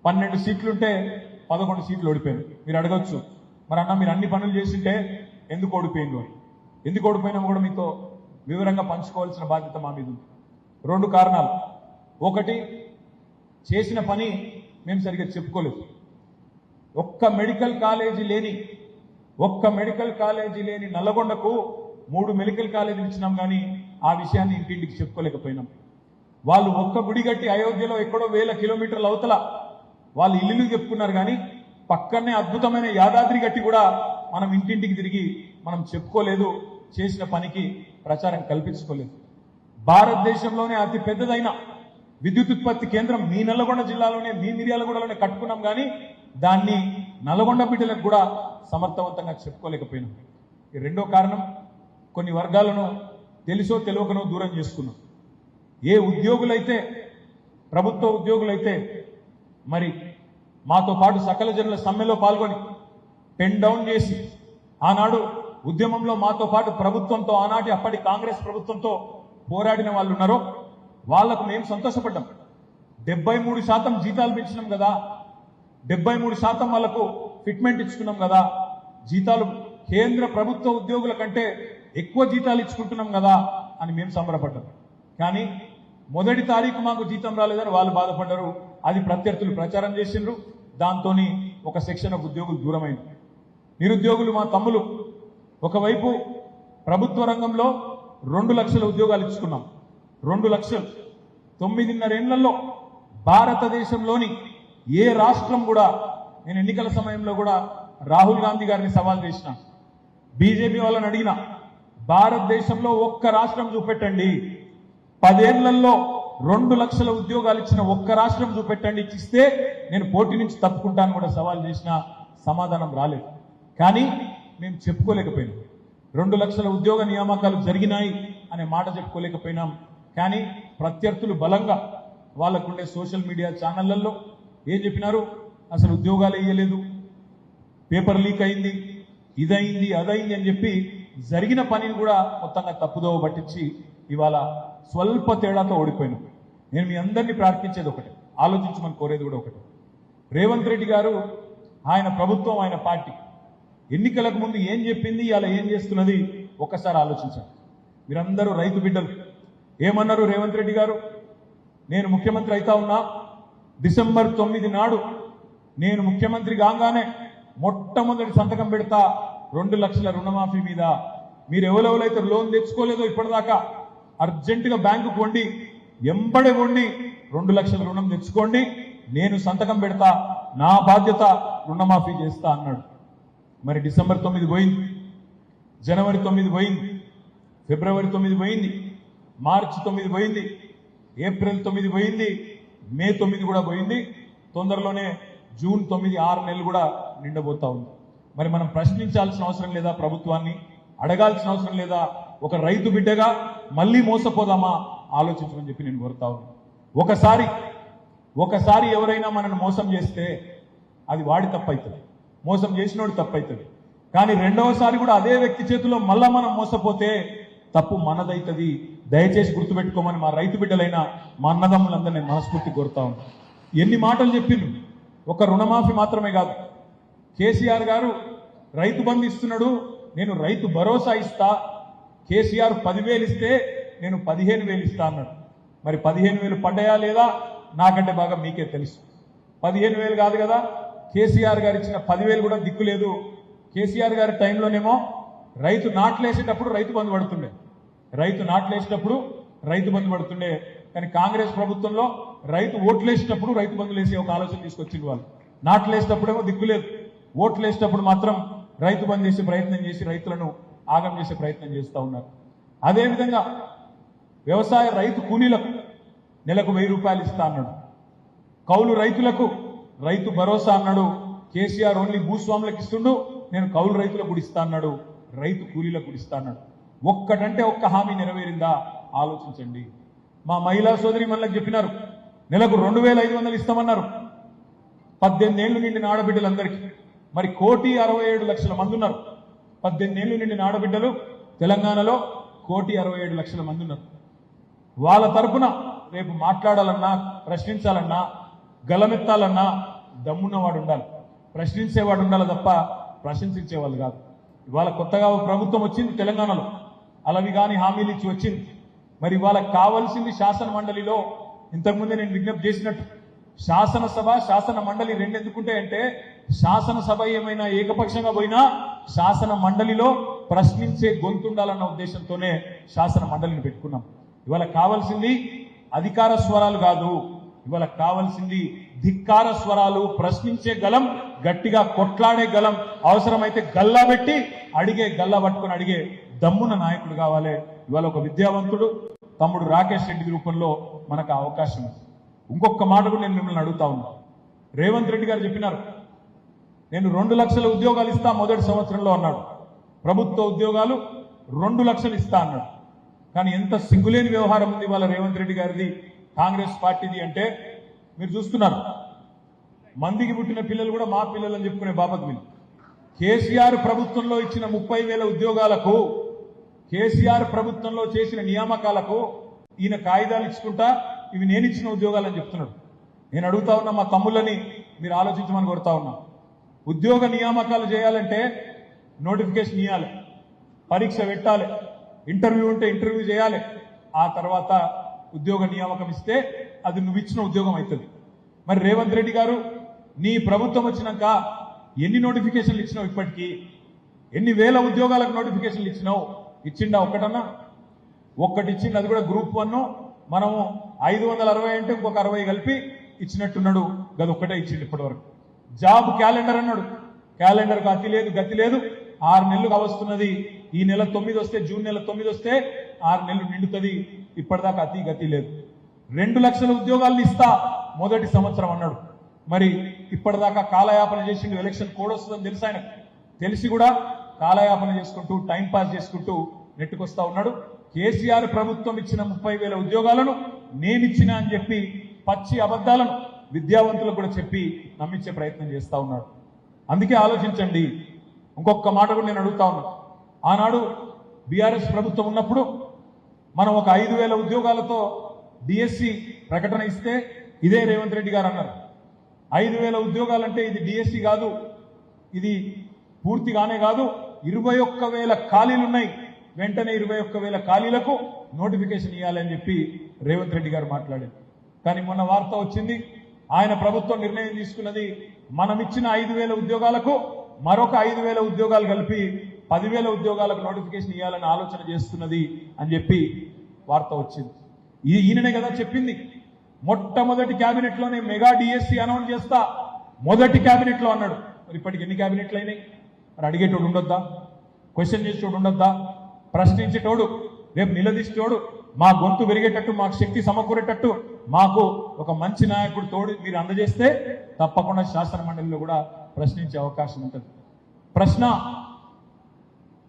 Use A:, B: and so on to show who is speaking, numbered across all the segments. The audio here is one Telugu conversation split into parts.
A: 12 సీట్లుంటే 11 సీట్లు ఓడిపోయారు. మీరు అడగొచ్చు, మరి అన్న మీరు అన్ని పనులు చేసింటే ఎందుకు ఓడిపోయింది అని. ఎందుకు ఓడిపోయినామో కూడా మీతో వివరంగా పంచుకోవాల్సిన బాధ్యత మా మీద ఉంది. 2 కారణాలు. ఒకటి, చేసిన పని మేము సరిగ్గా చెప్పుకోలేదు. ఒక్క మెడికల్ కాలేజీ లేని నల్లగొండకు 3 మెడికల్ కాలేజీలు ఇచ్చినాం, కానీ ఆ విషయాన్ని ఇంటింటికి చెప్పుకోలేకపోయినాం. వాళ్ళు ఒక్క గుడి కట్టి అయోధ్యలో ఎక్కడో 1000 కిలోమీటర్ల అవతల వాళ్ళు ఇల్లు చెప్పుకున్నారు, కానీ పక్కనే అద్భుతమైన యాదాద్రి గట్టి కూడా మనం ఇంటింటికి తిరిగి మనం చెప్పుకోలేదు, చేసిన పనికి ప్రచారం కల్పించుకోలేదు. భారతదేశంలోనే అతి పెద్దదైన విద్యుత్ ఉత్పత్తి కేంద్రం మీ నల్లగొండ జిల్లాలోనే, మీ మిర్యాలగూడలోనే కట్టుకున్నాం, కానీ దాన్ని నల్లగొండ బిడ్డలకు కూడా సమర్థవంతంగా చెప్పుకోలేకపోయినాం. ఈ రెండో కారణం, కొన్ని వర్గాలను తెలుసో తెలియకనో దూరం చేసుకున్నాం. ఏ ఉద్యోగులైతే, ప్రభుత్వ ఉద్యోగులైతే మరి మాతో పాటు సకల జనుల సమ్మెలో పాల్గొని పెన్ డౌన్ చేసి ఆనాడు ఉద్యమంలో మాతో పాటు ప్రభుత్వంతో, ఆనాటి అప్పటి కాంగ్రెస్ ప్రభుత్వంతో పోరాడిన వాళ్ళు ఉన్నారో వాళ్లకు మేము సంతోషపడ్డాం. 73% జీతాలు పెంచినాం కదా, 73% వాళ్లకు ఫిట్మెంట్ ఇచ్చుకున్నాం కదా, జీతాలు కేంద్ర ప్రభుత్వ ఉద్యోగుల కంటే ఎక్కువ జీతాలు ఇచ్చుకుంటున్నాం కదా అని మేము సంబరపడ్డాం. కానీ మొదటి తారీఖు మాకు జీతం రాలేదని వాళ్ళు బాధపడ్డారు. అది ప్రత్యర్థులు ప్రచారం చేసిండ్రు. దాంతో ఒక సెక్షన్ ఆఫ్ ఉద్యోగులు దూరమైంది. నిరుద్యోగులు మా తమ్ములు ఒకవైపు ప్రభుత్వ రంగంలో 2 లక్షల ఉద్యోగాలు ఇచ్చుకున్నాం. 2 లక్షలు 9.5 ఏళ్లలో భారతదేశంలోని ఏ రాష్ట్రం కూడా, నేను ఎన్నికల సమయంలో కూడా రాహుల్ గాంధీ గారిని సవాల్ చేసిన, బీజేపీ వాళ్ళని అడిగిన, భారతదేశంలో ఒక్క రాష్ట్రం చూపెట్టండి, 10 ఏళ్లలో 2 లక్షల ఉద్యోగాలు ఇచ్చిన ఒక్క రాష్ట్రం చూపెట్టండి, ఇచ్చిస్తే నేను పోటీ నుంచి తప్పుకుంటాను కూడా సవాల్ చేసిన, సమాధానం రాలేదు. కానీ మేము చెప్పుకోలేకపోయినాం. 2 లక్షల ఉద్యోగ నియామకాలు జరిగినాయి అనే మాట చెప్పుకోలేకపోయినాం. కానీ ప్రత్యర్థులు బలంగా వాళ్ళకుండే సోషల్ మీడియా ఛానళ్లలో ఏం చెప్పినారు, అసలు ఉద్యోగాలు ఇయ్యలేదు, పేపర్ లీక్ అయింది, ఇదైంది అదైంది అని చెప్పి జరిగిన పనిని కూడా మొత్తంగా తప్పుదోవ పట్టించి ఇవాళ స్వల్ప తేడాతో ఓడిపోయినాం. నేను మీ అందరినీ ప్రార్థించేది ఒకటే, ఆలోచించమని కోరేది కూడా ఒకటే. రేవంత్ రెడ్డి గారు, ఆయన ప్రభుత్వం, ఆయన పార్టీ ఎన్నికలకు ముందు ఏం చెప్పింది, ఇలా ఏం చేస్తున్నది ఒక్కసారి ఆలోచించండి. మీరందరూ రైతు బిడ్డలు. ఏమన్నారు రేవంత్ రెడ్డి గారు, నేను ముఖ్యమంత్రి అయితా ఉన్నా, డిసెంబర్ 9 నాడు నేను ముఖ్యమంత్రి కాగానే మొట్టమొదటి సంతకం పెడతా 2 లక్షల రుణమాఫీ మీద. మీరు ఎవరెవరైతే లోన్ తెచ్చుకోలేదో ఇప్పటిదాకా అర్జెంటుగా బ్యాంకుకు వండి, ఎంబడే వండి 2 లక్షల రుణం తెచ్చుకోండి, నేను సంతకం పెడతా, నా బాధ్యత రుణమాఫీ చేస్తా అన్నాడు. మరి డిసెంబర్ 9 పోయింది, జనవరి 9 పోయింది, ఫిబ్రవరి 9 పోయింది, మార్చి 9 పోయింది, ఏప్రిల్ 9 పోయింది, మే 9 కూడా పోయింది. తొందరలోనే జూన్ 9, 6 నెలలు కూడా నిండబోతా ఉంది. మరి మనం ప్రశ్నించాల్సిన అవసరం లేదా? ప్రభుత్వాన్ని అడగాల్సిన అవసరం లేదా? ఒక రైతు బిడ్డగా మళ్ళీ మోసపోదామా? ఆలోచించమని చెప్పి నేను కోరుతా ఉన్నాను. ఒకసారి ఎవరైనా మనల్ని మోసం చేస్తే అది వాడి తప్పవుతుంది, మోసం చేసినోడు తప్పవుతుంది. కానీ రెండవసారి కూడా అదే వ్యక్తి చేతిలో మళ్ళా మనం మోసపోతే తప్పు మనదైతుంది. దయచేసి గుర్తుపెట్టుకోమని మా రైతు బిడ్డలైన మా అన్నదమ్ములందరూ నేను మనస్ఫూర్తి కోరుతా ఉన్నాను. ఎన్ని మాటలు చెప్పిండ్రు, ఒక రుణమాఫీ మాత్రమే కాదు, కేసీఆర్ గారు రైతు బంధు ఇస్తున్నాడు, నేను రైతు భరోసా ఇస్తా, కేసీఆర్ 10,000 ఇస్తే నేను 15,000 ఇస్తా అన్నాడు. మరి 15,000 పడ్డాయా లేదా నాకంటే బాగా మీకే తెలుసు. 15,000 కాదు కదా, కేసీఆర్ గారు ఇచ్చిన 10,000 కూడా దిక్కులేదు. కేసీఆర్ గారి టైంలోనేమో రైతు నాట్లేసేటప్పుడు రైతు బంధు పడుతుండే, కానీ కాంగ్రెస్ ప్రభుత్వంలో రైతు ఓట్లేసేటప్పుడు రైతు బంధులు వేసే ఒక ఆలోచన తీసుకొచ్చింది. వాళ్ళు నాట్లేసేటప్పుడేమో దిక్కులేదు, ఓట్లేసేటప్పుడు మాత్రం రైతు బంధు చేసే ప్రయత్నం చేసి రైతులను ఆగం చేసే ప్రయత్నం చేస్తూ ఉన్నారు. అదేవిధంగా వ్యవసాయ రైతు కూలీలకు నెలకు 1000 రూపాయలు ఇస్తా అన్నాడు, కౌలు రైతులకు రైతు భరోసా అన్నాడు. కేసీఆర్ ఓన్లీ భూస్వాములకు ఇస్తుండు, నేను కౌలు రైతులకు కూడా ఇస్తా అన్నాడు, రైతు కూలీలకు కూడా ఇస్తా అన్నాడు. ఒక్కటంటే ఒక్క హామీ నెరవేరిందా? ఆలోచించండి. మా మహిళా సోదరి మనలకు చెప్పినారు, నెలకు 2,500 ఇస్తామన్నారు 18 ఏళ్లు నిండిన ఆడబిడ్డలందరికీ. మరి 1,67,00,000 మంది ఉన్నారు. 18 ఏళ్లు నిండిన ఆడబిడ్డలు తెలంగాణలో 1,67,00,000 మంది ఉన్నారు. వాళ్ళ తరపున రేపు మాట్లాడాలన్నా, ప్రశ్నించాలన్నా గలమెత్తాలన్నా దమ్మున్నవాడు ఉండాలి, ప్రశ్నించేవాడు ఉండాలి తప్ప ప్రశంసించేవాళ్ళు కాదు. ఇవాళ కొత్తగా ఒక ప్రభుత్వం వచ్చింది తెలంగాణలో, అలవి కానీ హామీలు ఇచ్చి వచ్చింది. మరి ఇవాళ కావాల్సింది శాసన మండలిలో ఇంతకుముందే నేను విజ్ఞప్తి చేసినట్టు శాసనసభ శాసన మండలి రెండు ఎందుకుంటాయంటే, శాసనసభ ఏమైనా ఏకపక్షంగా పోయినా శాసన మండలిలో ప్రశ్నించే గొంతుండాలన్న ఉద్దేశంతోనే శాసన మండలిని పెట్టుకున్నాం. ఇవాళ కావాల్సింది అధికార స్వరాలు కాదు, ఇవాళ కావాల్సింది ధిక్కార స్వరాలు, ప్రశ్నించే గలం, గట్టిగా కొట్లాడే గలం, అవసరమైతే గల్లా పెట్టి అడిగే గల్లా పట్టుకొని అడిగే దమ్మున నాయకుడు కావాలి. ఇవాళ ఒక విద్యావంతుడు తమ్ముడు రాకేష్ రెడ్డి రూపంలో మనకు అవకాశం ఉంది. ఇంకొక మాట కూడా నేను మిమ్మల్ని అడుగుతా ఉన్నా. రేవంత్ రెడ్డి గారు చెప్పినారు, నేను 2 లక్షల ఉద్యోగాలు ఇస్తా మొదటి సంవత్సరంలో అన్నాడు. ప్రభుత్వ ఉద్యోగాలు 2 లక్షలు ఇస్తా అన్నాడు. కానీ ఎంత సిగ్గులేని వ్యవహారం ఉంది వాళ్ళ రేవంత్ రెడ్డి గారిది, కాంగ్రెస్ పార్టీది అంటే మీరు చూస్తున్నారు. మందికి పుట్టిన పిల్లలు కూడా మా పిల్లలు అని చెప్పుకునే బాపత్ వీళ్ళు. కేసీఆర్ ప్రభుత్వంలో ఇచ్చిన 30,000 ఉద్యోగాలకు, కేసీఆర్ ప్రభుత్వంలో చేసిన నియామకాలకు ఈయన కాగితాలు ఇచ్చుకుంటా ఇవి నేను ఇచ్చిన ఉద్యోగాలు అని చెప్తున్నాడు. నేను అడుగుతా ఉన్నా, మా తమ్ముళ్ళని మీరు ఆలోచించమని కోరుతా ఉన్నా. ఉద్యోగ నియామకాలు చేయాలంటే నోటిఫికేషన్ ఇవ్వాలి, పరీక్ష పెట్టాలి, ఇంటర్వ్యూ ఉంటే ఇంటర్వ్యూ చేయాలి, ఆ తర్వాత ఉద్యోగ నియామకం ఇస్తే అది నువ్వు ఇచ్చిన ఉద్యోగం అవుతుంది. మరి రేవంత్ రెడ్డి గారు నీ ప్రభుత్వం వచ్చినాక ఎన్ని నోటిఫికేషన్లు ఇచ్చినావు? ఇప్పటికీ ఎన్ని వేల ఉద్యోగాలకు నోటిఫికేషన్లు ఇచ్చినావు? ఇచ్చిండా ఒక్కటన్నా? ఒక్కటి ఇచ్చింది, అది కూడా గ్రూప్ 1. మనము 560 అంటే ఇంకొక 60 కలిపి ఇచ్చినట్టున్నాడు, గది ఒక్కటే ఇచ్చిండు ఇప్పటి వరకు. జాబ్ క్యాలెండర్ అన్నాడు, క్యాలెండర్కు అతి లేదు గతి లేదు. 6 నెలలు కావస్తున్నది, ఈ నెల 9 వస్తే, జూన్ నెల 9 వస్తే 6 నెలలు నిండుతుంది, ఇప్పటిదాకా అతి గతి లేదు. 2 లక్షల ఉద్యోగాలను ఇస్తా మొదటి సంవత్సరం అన్నాడు. మరి ఇప్పటిదాకా కాలయాపన చేసిండు. ఎలక్షన్ కోడ్ వస్తుందని తెలుసు ఆయనకు, తెలిసి కూడా కాలయాపన చేసుకుంటూ టైం పాస్ చేసుకుంటూ నెట్టుకొస్తా ఉన్నాడు. కేసీఆర్ ప్రభుత్వం ఇచ్చిన 30,000 ఉద్యోగాలను నేనిచ్చిన అని చెప్పి పచ్చి అబద్ధాలను విద్యావంతులకు కూడా చెప్పి నమ్మించే ప్రయత్నం చేస్తా ఉన్నాడు. అందుకే ఆలోచించండి. ఇంకొక మాట కూడా నేను అడుగుతా ఉన్నా. ఆనాడు బీఆర్ఎస్ ప్రభుత్వం ఉన్నప్పుడు మనం ఒక 5,000 ఉద్యోగాలతో డిఎస్సి ప్రకటన ఇస్తే ఇదే రేవంత్ రెడ్డి గారు అన్నారు, 5,000 ఉద్యోగాలంటే ఇది డిఎస్సి కాదు, ఇది పూర్తిగానే కాదు, 21,000 ఖాళీలు ఉన్నాయి, వెంటనే 21,000 ఖాళీలకు నోటిఫికేషన్ ఇవ్వాలని చెప్పి రేవంత్ రెడ్డి గారు మాట్లాడారు. కానీ మొన్న వార్త వచ్చింది, ఆయన ప్రభుత్వం నిర్ణయం తీసుకున్నది మనం ఇచ్చిన 5,000 ఉద్యోగాలకు మరొక 5,000 ఉద్యోగాలు కలిపి 10,000 ఉద్యోగాలకు నోటిఫికేషన్ ఇవ్వాలని ఆలోచన చేస్తున్నది అని చెప్పి వార్త వచ్చింది. ఈయననే కదా చెప్పింది, మొట్టమొదటి క్యాబినెట్ లోనే మెగా డిఎస్సి అనౌన్స్ చేస్తా మొదటి క్యాబినెట్ లో అన్నాడు. మరి ఇప్పటికి ఎన్ని క్యాబినెట్లు అయినాయి? మరి అడిగేటోడు ఉండొద్దా? క్వశ్చన్ చేసేటోడు ఉండొద్దా? ప్రశ్నించేటోడు, రేపు నిలదీసేటోడు, మా గొంతు పెరిగేటట్టు, మాకు శక్తి సమకూరేటట్టు మాకు ఒక మంచి నాయకుడు తోడు మీరు అందజేస్తే తప్పకుండా శాసన మండలిలో కూడా ప్రశ్నించే అవకాశం ఉంటుంది.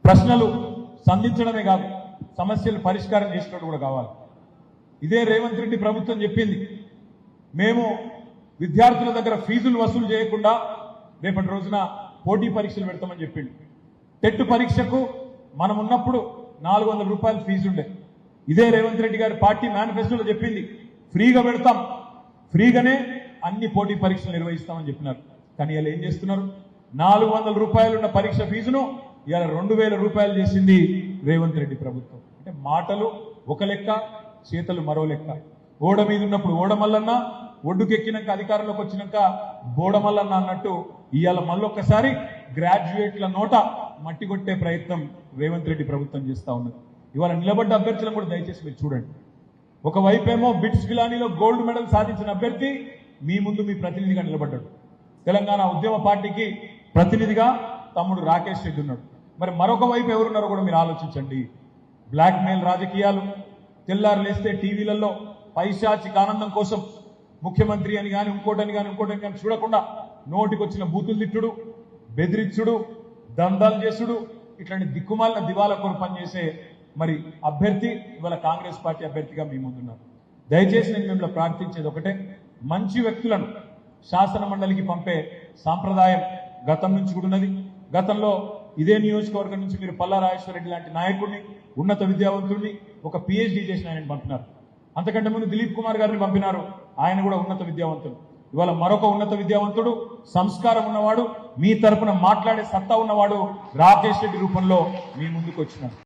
A: ప్రశ్నలు సంధించడమే కాదు, సమస్యలు పరిష్కారం చేసేటోడు కూడా కావాలి. ఇదే రేవంత్ రెడ్డి ప్రభుత్వం చెప్పింది, మేము విద్యార్థుల దగ్గర ఫీజులు వసూలు చేయకుండా రేపటి రోజున పోటీ పరీక్షలు పెడతామని చెప్పింది. టెట్ పరీక్షకు మనం ఉన్నప్పుడు 400 రూపాయలు ఫీజు ఉండే. ఇదే రేవంత్ రెడ్డి గారి పార్టీ మేనిఫెస్టోలో చెప్పింది, ఫ్రీగా పెడతాం, ఫ్రీగానే అన్ని పోటీ పరీక్షలు నిర్వహిస్తామని చెప్పినారు. కానీ ఇలా ఏం చేస్తున్నారు? 400 రూపాయలు ఉన్న పరీక్ష ఫీజును ఇలా 2,000 రూపాయలు చేసింది రేవంత్ రెడ్డి ప్రభుత్వం. అంటే మాటలు ఒక లెక్క, చేతలు మరో లెక్క. ఓడ మీద ఉన్నప్పుడు ఓడమల్లన్న, ఒడ్డుకెక్కినాక అధికారంలోకి వచ్చినాక బోడమల్లన్న అన్నట్టు ఇవాళ మళ్ళొక్కసారి గ్రాడ్యుయేట్ల నోట మట్టి కొట్టే ప్రయత్నం రేవంత్ రెడ్డి ప్రభుత్వం చేస్తా ఉన్నది. ఇవాళ నిలబడ్డ అభ్యర్థులను కూడా దయచేసి మీరు చూడండి. ఒకవైపేమో బిట్స్ పిలానీలో గోల్డ్ మెడల్ సాధించిన అభ్యర్థి మీ ముందు మీ ప్రతినిధిగా నిలబడ్డాడు. తెలంగాణ ఉద్యమ పార్టీకి ప్రతినిధిగా తమ్ముడు రాకేష్ రెడ్డి ఉన్నాడు. మరి మరొక వైపు ఎవరున్నారో కూడా మీరు ఆలోచించండి. బ్లాక్ మెయిల్ రాజకీయాలు, తెల్లారు లేస్తే టీవీలలో పైశాచిక ఆనందం కోసం ముఖ్యమంత్రి అని కానీ ఇంకోటని కానీ చూడకుండా నోటికొచ్చిన బూతులు తిట్టుడు, బెదిరించుడు, దందాలు చేసుడు, ఇట్లాంటి దిక్కుమాలిన దివాలా కొరకు పనిచేసే మరి అభ్యర్థి ఇవాళ కాంగ్రెస్ పార్టీ అభ్యర్థిగా మీ ముందున్నారు. దయచేసి నేను మిమ్మల్ని ప్రార్థించేది ఒకటే, మంచి వ్యక్తులను శాసన మండలికి పంపే సాంప్రదాయం గతం నుంచి కూడా ఉన్నది. గతంలో ఇదే నియోజకవర్గం నుంచి మీరు పల్లా రాజేశ్వర రెడ్డి లాంటి నాయకుడిని, ఉన్నత విద్యావంతుడిని, ఒక పిహెచ్డి చేసిన ఆయనని పంపినారు. అంతకంటే ముందు దిలీప్ కుమార్ గారిని పంపినారు, ఆయన కూడా ఉన్నత విద్యావంతులు. ఇవాళ మరొక ఉన్నత విద్యావంతుడు సంస్కారం ఉన్నవాడు మీ తరపున మాట్లాడే సత్తా ఉన్నవాడు రాకేష్ రెడ్డి రూపంలో మీ ముందుకు వచ్చినాడు.